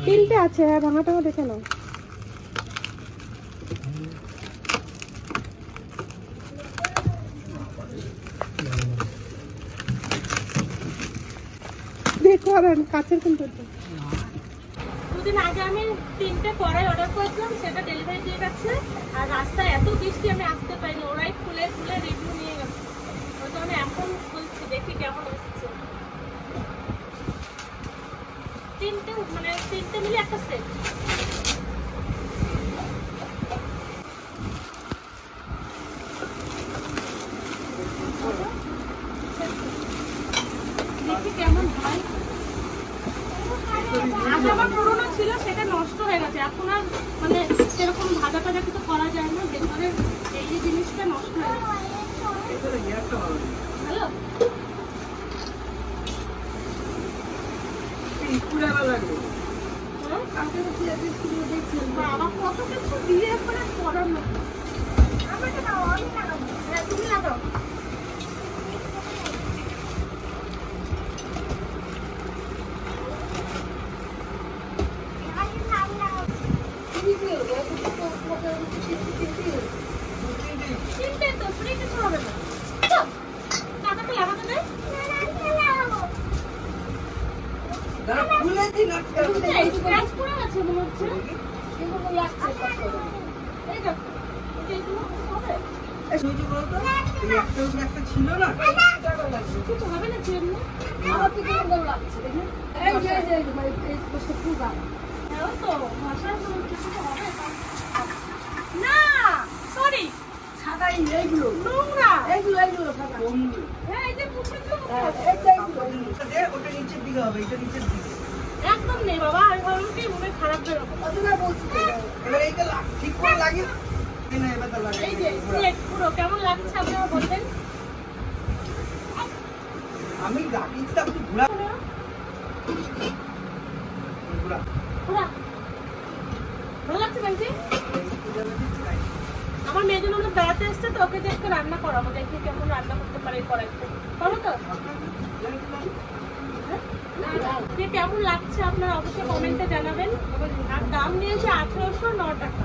তিনটে আছে, হ্যাঁ ভাঙাটাও দেখে নাও। দেখো আর কাছের কিন্তু দুদিন আগে আমি 3টে কড়াই অর্ডার করেছিলাম, সেটা ডেলিভারি দিয়ে গেছে। আর রাস্তায় এত বৃষ্টি আমি আসতে পারিনি, ওরাই খুলে খুলে রিভিউ নিয়ে গেছে। তো আমি এখন বলছি দেখি কেমন এসেছে। 3টে মিলে একটা সেট। দেখি কেমন হয়। আগে আমার পুরোনো ছিল, সেটা নষ্ট হয়ে গেছে। এখন আর মানে সেরকম ভাজা টাজা কিছু করা যায় না, ভেতরে এই যে জিনিসটা নষ্ট হয়ে গেছে। হ্যালো বাবা, কত কিছু দিয়ে করে করানো। তুমি লাগাও। তিনটে তো ফ্রি কিছু হবে না, টাকাটা লাগাতে দেয়। স্ক্র্যাচ করে আছে মনে হচ্ছে, ছিল না কিছু হবে না। আমার তো কেমন লাগছে না, সরি সাদা এইগুলো নোংরা, এইগুলো সাদা। হ্যাঁ এই যে পুষে ওটা নিচের দিকে হবে, এটা নিচের দিকে একদম নেই বাবা। আমি ভাবলাম কি মনে খারাপ বেরোবে, অতটা বলছি। এবার এইটা ঠিক করে লাগিয়ে না, এবার তো লাগাই। এই যে সেট পুরো কেমন লাগছে আপনারা বলবেন। আমি গাড়িটা একটু ঘোরা ঘোরা ঘোরা ভালো লাগছে বলছি। আমার মেয়ে জন্য বেড়াতে এসছে, তো ওকে দেখতে রান্না করাবো, দেখি কেমন রান্না করতে পারে কড়াইতে। বলো তো কেমন লাগছে আপনারা অবশ্যই কমেন্টে জানাবেন। আর দাম নিয়েছে 1809 টাকা।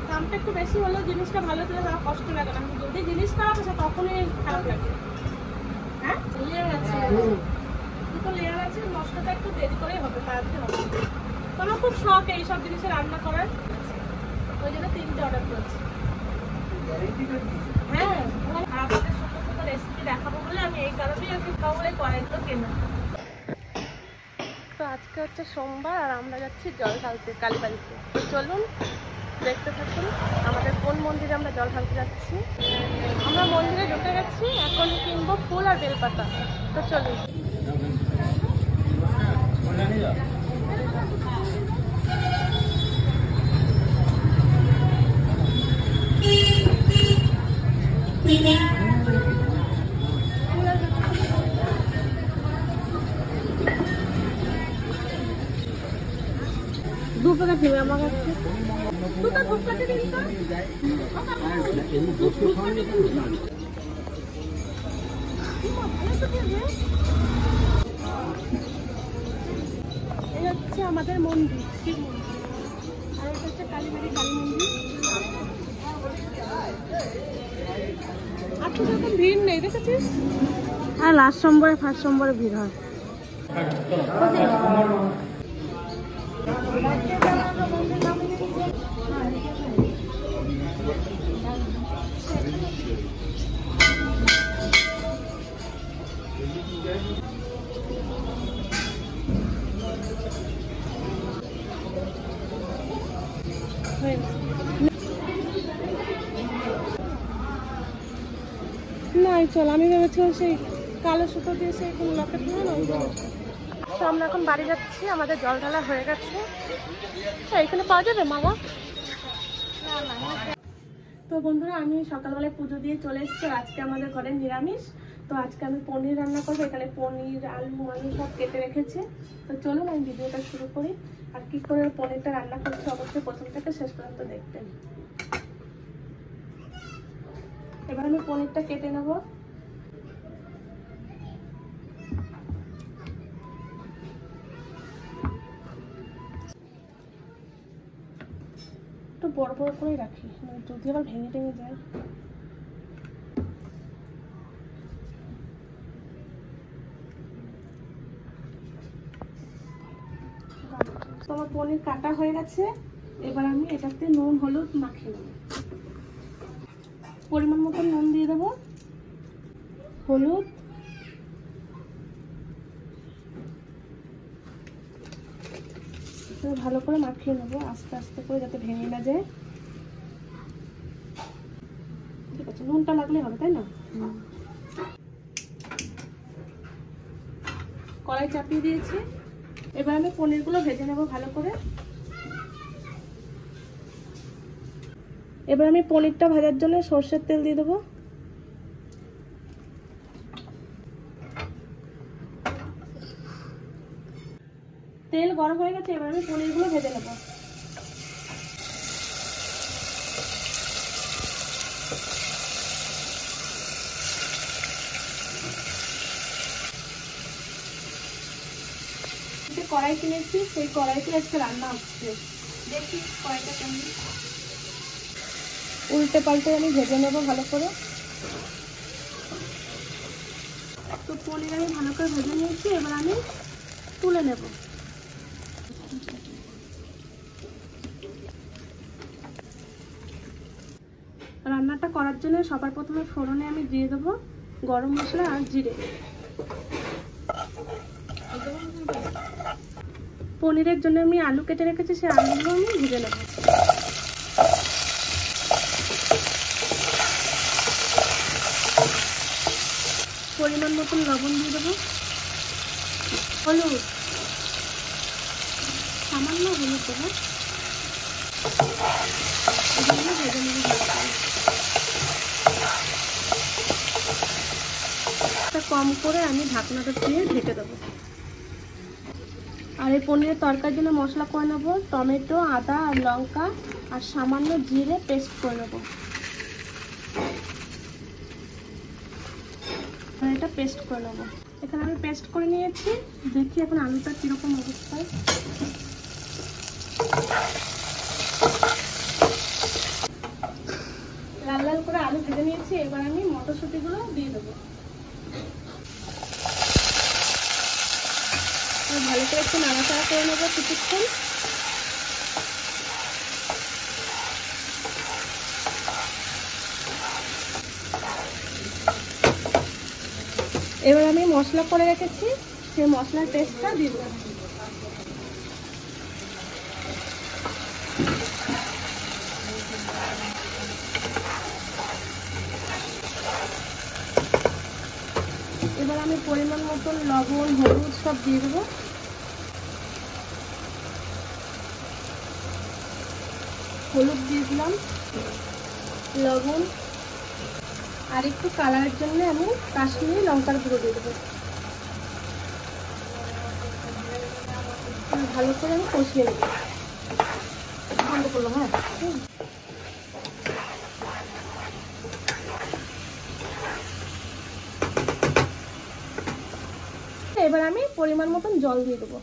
দামটা একটু বেশি হলেও জিনিসটা ভালো দিলে তার কষ্ট লাগে না। যদি জিনিস খারাপ আছে তখনই খারাপ লাগে। হ্যাঁ লেয়ার আছে, দুটো লেয়ার আছে, নষ্টটা একটু দেরি করেই হবে, তাড়াতাড়ি হবে। আমার খুব শখ এইসব জিনিসে রান্না করার, ওই জন্য 3টে অর্ডার করেছি। হ্যাঁ আপনাদের সুন্দর সুন্দর রেসিপি দেখাবো বলে আমি এই কারণেই আর কি খাবো কড়াইগুলো কেনা। তো আজকে হচ্ছে সোমবার, আর আমরা যাচ্ছি জল ঢালতে কালীবাড়িতে। তো চলুন দেখতে থাকুন আমাদের কোন মন্দিরে আমরা জল ঢালতে যাচ্ছি। আমরা মন্দিরে ঢুকে গেছি, এখন কিনবো ফুল আর বেলপাতা। তো চলুন। দু প্যাকেট নেবে আমার কাছে, দুটো ধূপকাঠি দিন তো। এই হচ্ছে আমাদের মন্দির, শিব মন্দির, আর এটা হচ্ছে কালীবাড়ি কালী মন্দির। আজকে যখন ভিড় নেই দেখেছিস, আর লাস্ট সোমবারে ফার্স্ট সোমবারে ভিড় হয়। না চল, আমি ভেবেছিলাম সেই কালো সুতো দিয়ে সেই কোনো লকেট হয় না। তো আমরা এখন বাড়ি যাচ্ছি, আমাদের জল ঢালা হয়ে গেছে। এখানে পাওয়া যাবে মালা? তো বন্ধুরা আমি সকালবেলায় পুজো দিয়ে চলে এসেছি। আজকে আমাদের ঘরে নিরামিষ, তো আজকে আমি পনির রান্না করবো। এখানে পনির আলু সব কেটে রেখেছে। তো চলুন আমি ভিডিওটা শুরু করি। আর কি করে পনিরটা রান্না করছি অবশ্যই প্রথম থেকে শেষ পর্যন্ত দেখবেন। এবার আমি পনিরটা কেটে নেব। একটু বড় বড় করে রাখি, মানে যদি আবার ভেঙে টেঙে যায়। তোমার পনির কাটা হয়ে গেছে, এবার আমি এটাতে নুন হলুদ মাখিয়ে নেব। পরিমাণ মতো নুন দিয়ে দেবো, হলুদ, ভালো করে মাখিয়ে নেবো আস্তে আস্তে করে, যাতে ভেঙে না যায়। ঠিক আছে, নুনটা লাগলে হবে, তাই না? কড়াই চাপিয়ে দিয়েছি, এবার আমি পনিরগুলো ভেজে নেবো ভালো করে। এবার আমি পনিরটা ভাজার জন্য সরষের তেল দিয়ে দেবো। তেল গরম হয়ে গেছে, এবার আমি পনিরগুলো ভেজে নেব। কড়াই কিনেছি, সেই কড়াইতে আজকে রান্না হচ্ছে। দেখি কড়াইটা কেমন। উল্টে পাল্টে আমি ভেজে নেবো ভালো করে। তো পনির আমি ভালো করে ভেজে নিয়েছি, এবার আমি তুলে নেব। রান্নাটা করার জন্য সবার প্রথমে ফোড়নে আমি দিয়ে দেবো গরম মশলা আর জিরে। পনিরের জন্য আমি আলু কেটে রেখেছি, সেই আলুগুলো আমি ভেজে নেব। পরিমাণ মতন লবণ দিয়ে দেবো, হলুদ, সামান্য হলুদ দেবো, ভেজে নেব। কম করে আমি ঢাকনাটা দিয়ে ঢেকে দেবো। আর এই পনিরের তরকারির জন্য মশলা করে নেবো টমেটো, আদা আর লঙ্কা আর সামান্য জিরে পেস্ট করে নেবো। এটা পেস্ট করে নেবো। এখানে আমি পেস্ট করে নিয়েছি, দেখি এখন আলুটা কিরকম অবস্থায়। লাল লাল করে আলু ভেজে নিয়েছি, এবার আমি মটরশুঁটিগুলো দিয়ে দেবো। ভালো করে একটু নাড়াচাড়া করে নেবো কিছুক্ষণ। এবার আমি মশলা করে রেখেছি, সেই মশলার পেস্টটা দিয়ে দেবো। এবার আমি পরিমাণ মতন লবণ হলুদ সব দিয়ে দেবো। হলুদ দিয়ে দিলাম, লবণ আর একটু কালারের জন্য আমি কাশ্মীরি লঙ্কার গুঁড়ো দিয়ে দেবো। ভালো করে আমি কষিয়ে নেব। বন্ধ করলাম। হ্যাঁ, এবার আমি পরিমাণ মতন জল দিয়ে দেবো।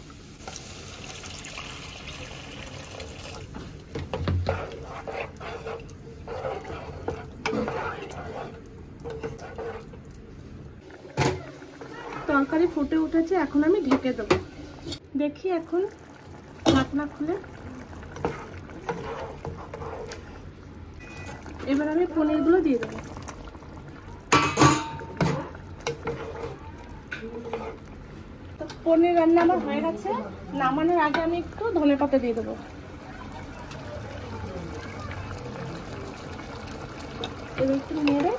তরকারি ফুটে উঠেছে, এখন আমি ঢেকে দেবো। দেখি এখন ঢাকনা খুলে। এবার আমি পনিরগুলো দিয়ে দেবো। তো পনির রান্না আমার হয়ে গেছে, নামানোর আগে আমি একটু ধনেপাতা দিয়ে দেবো। এবার একটু নেড়ে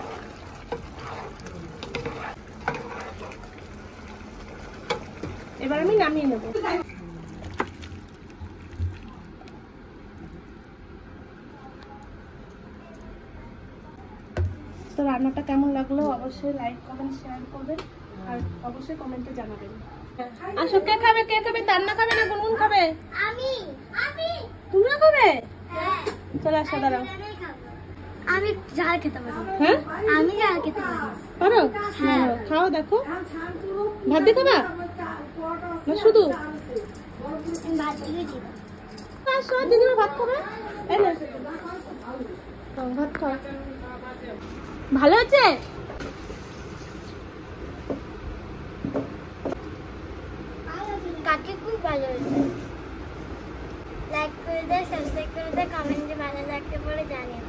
এবার আমি নামিয়ে নেব। তো রান্নাটা কেমন লাগলো অবশ্যই লাইক কমেন্ট শেয়ার করবেন, আর অবশ্যই কমেন্টে জানাবেন। আসো, কে খাবে? কে খাবে? তান্না খাবে না গুনগুন খাবে? আমি আমি তুমিও খাবে? হ্যাঁ, চলে আসো, দাঁড়াও। আমি ঝাল খেতে পারি। হ্যাঁ, আমি ঝাল খেতে পারি। পারো? খাও, দেখো। ভাত দিয়ে খাবা না শুধু? ভাত দিয়ে দিই। আসো, দিদিমা ভাত খাবে। এই ভালো হচ্ছে? কাকি খুব ভালো হয়েছে। লাইক করে দে, সাবস্ক্রাইব করে দে, কমেন্টে ভালো লাগতে বলে জানিও।